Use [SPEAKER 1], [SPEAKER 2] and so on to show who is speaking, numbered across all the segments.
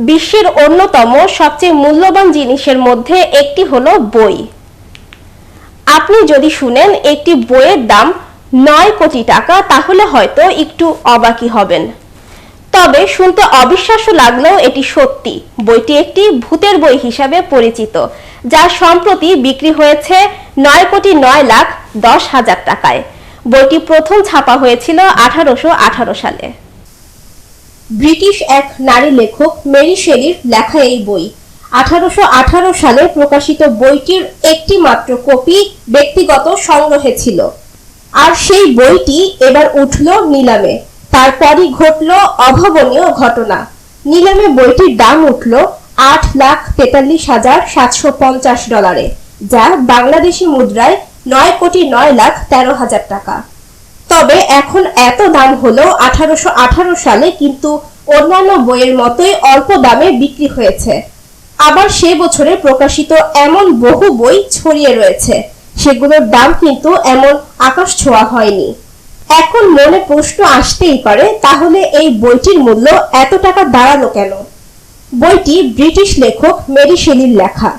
[SPEAKER 1] বিশ্বের অন্যতম সবচেয়ে মূল্যবান জিনিসের মধ্যে একটি হলো বই। আপনি যদি শুনেন একটি বইয়ের দাম 9 কোটি টাকা তাহলে হয়তো একটু অবাকই হবেন। তবে শুনতে অবিশ্বাস্য লাগলেও এটি সত্যি। বইটি একটি ভূতের বই হিসাবে পরিচিত, যা সম্প্রতি বিক্রি হয়েছে 9,09,10,000 টাকায়। বইটি প্রথম ছাপা হয়েছিল 1818 সালে। ব্রিটিশ এক নারী লেখক মেরি শেলির লেখা এই বই। 1818 সালে প্রকাশিত বইটির একটি মাত্র কপি ব্যক্তিগত সংগ্রহে ছিল, আর সেই বইটি এবার উঠল নিলামে। তারপরই ঘটল অভাবনীয় ঘটনা। নিলামে বইটির দাম উঠল $8,43,750, যা বাংলাদেশি মুদ্রায় 9,09,13,000 টাকা। তবে এখন এত দাম হলো 1818 সালে কিন্তু অন্যান্য বইয়ের মতোই অল্প দামে বিক্রি হয়েছে। আবার সে বছরে প্রকাশিত এমন বহু বই ছড়িয়ে রয়েছে, সেগুলোর দাম কিন্তু এমন আকাশ ছোঁয়া হয়নি। এখন মনে প্রশ্ন আসতেই পারে, তাহলে এই বইটির মূল্য এত টাকা দাঁড়ালো কেন? বইটি ব্রিটিশ লেখক মেরি শেলির লেখা।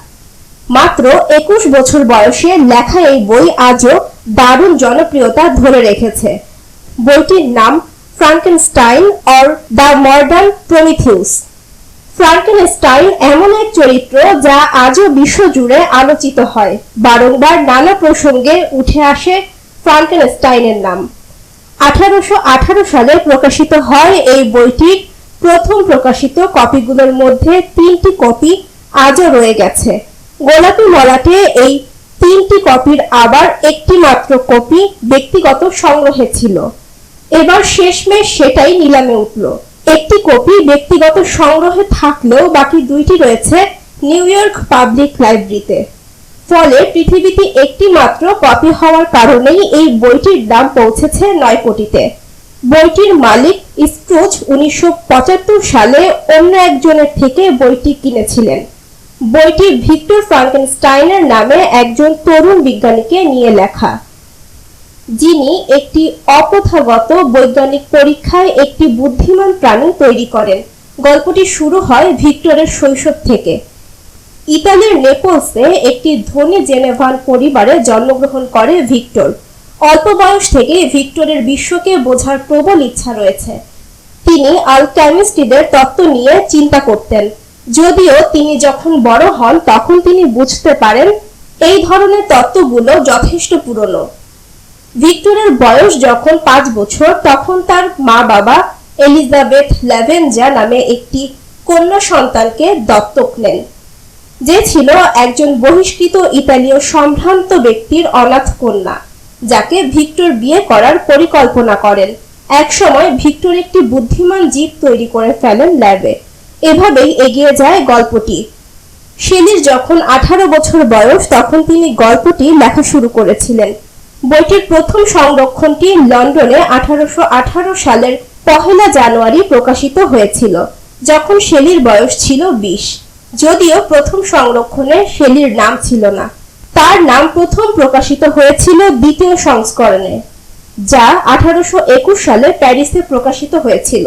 [SPEAKER 1] মাত্র 21 বছর বয়সে লেখা এই বই আজও দারুণ জনপ্রিয়তা ধরে রেখেছে। বইটির নাম Frankenstein or the modern Prometheus. Frankenstein এমন এক চরিত্র যা আজও বিশ্বজুড়ে আলোচিত হয়। বারংবার নানা প্রসঙ্গে উঠে আসে ফ্রাঙ্কেনস্টাইনের নাম। 1818 সালে প্রকাশিত হয় এই বইটির প্রথম প্রকাশিত কপিগুলোর মধ্যে 3টি কপি আজও রয়ে গেছে। গোলাপি মলাটে এই 3টি কপির আবার একটি মাত্র কপি ব্যক্তিগত সংগ্রহে ছিল। এবার শেষমেশ সেটাই নিলামে উঠল। একটি কপি ব্যক্তিগত সংগ্রহে থাকলেও বাকি 2টি রয়েছে নিউ ইয়র্ক পাবলিক লাইব্রেরিতে। ফলে পৃথিবীতে একটি মাত্র কপি হওয়ার কারণেই এই বইটির দাম পৌঁছেছে 9 কোটিতে। বইটির মালিক স্ক্রুজ 1975 সালে অন্য একজনের থেকে বইটি কিনেছিলেন। বইটি ভিক্টর ফ্রাঙ্কেনস্টাইনের নামে একজন তরুণ বিজ্ঞানীকে নিয়ে লেখা, যিনি একটি অপ্রথাগত বৈজ্ঞানিক পরীক্ষায় একটি বুদ্ধিমান প্রাণী তৈরি করেন। গল্পটি শুরু হয় ভিক্টরের শৈশব থেকে। ইতালির নেপলসে একটি ধনী জেনেভান পরিবারে জন্মগ্রহণ করে ভিক্টর। অল্প বয়স থেকে ভিক্টরের বিশ্বকে বোঝার প্রবল ইচ্ছা রয়েছে। তিনি আলকেমিস্টদের তত্ত্ব নিয়ে চিন্তা করতেন, যদিও তিনি যখন বড় হন তখন তিনি বুঝতে পারেন এই ধরনের তত্ত্বগুলো যথেষ্ট পুরনো। ভিক্টরের বয়স যখন 5 বছর তখন তার মা বাবা এলিজাবেথ ল্যাভেঞ্জা নামে একটি কন্যা সন্তানকে দত্তক নেন, যে ছিল একজন বহিষ্কৃত ইতালীয় সম্ভ্রান্ত ব্যক্তির অনাথ কন্যা, যাকে ভিক্টর বিয়ে করার পরিকল্পনা করেন। একসময় ভিক্টর একটি বুদ্ধিমান জীব তৈরি করে ফেলেন ল্যাবে। এভাবেই এগিয়ে যায় গল্পটি। শেলির যখন 18 বছর বয়স তখন তিনি গল্পটি লেখা শুরু করেছিলেন। বইটির প্রথম সংস্করণটি লন্ডনে 1818 সালের 1 জানুয়ারি প্রকাশিত হয়েছিল, যখন শেলির বয়স ছিল 20। যদিও প্রথম সংস্করণে শেলির নাম ছিল না, তার নাম প্রথম প্রকাশিত হয়েছিল দ্বিতীয় সংস্করণে, যা 1821 সালে প্যারিসে প্রকাশিত হয়েছিল।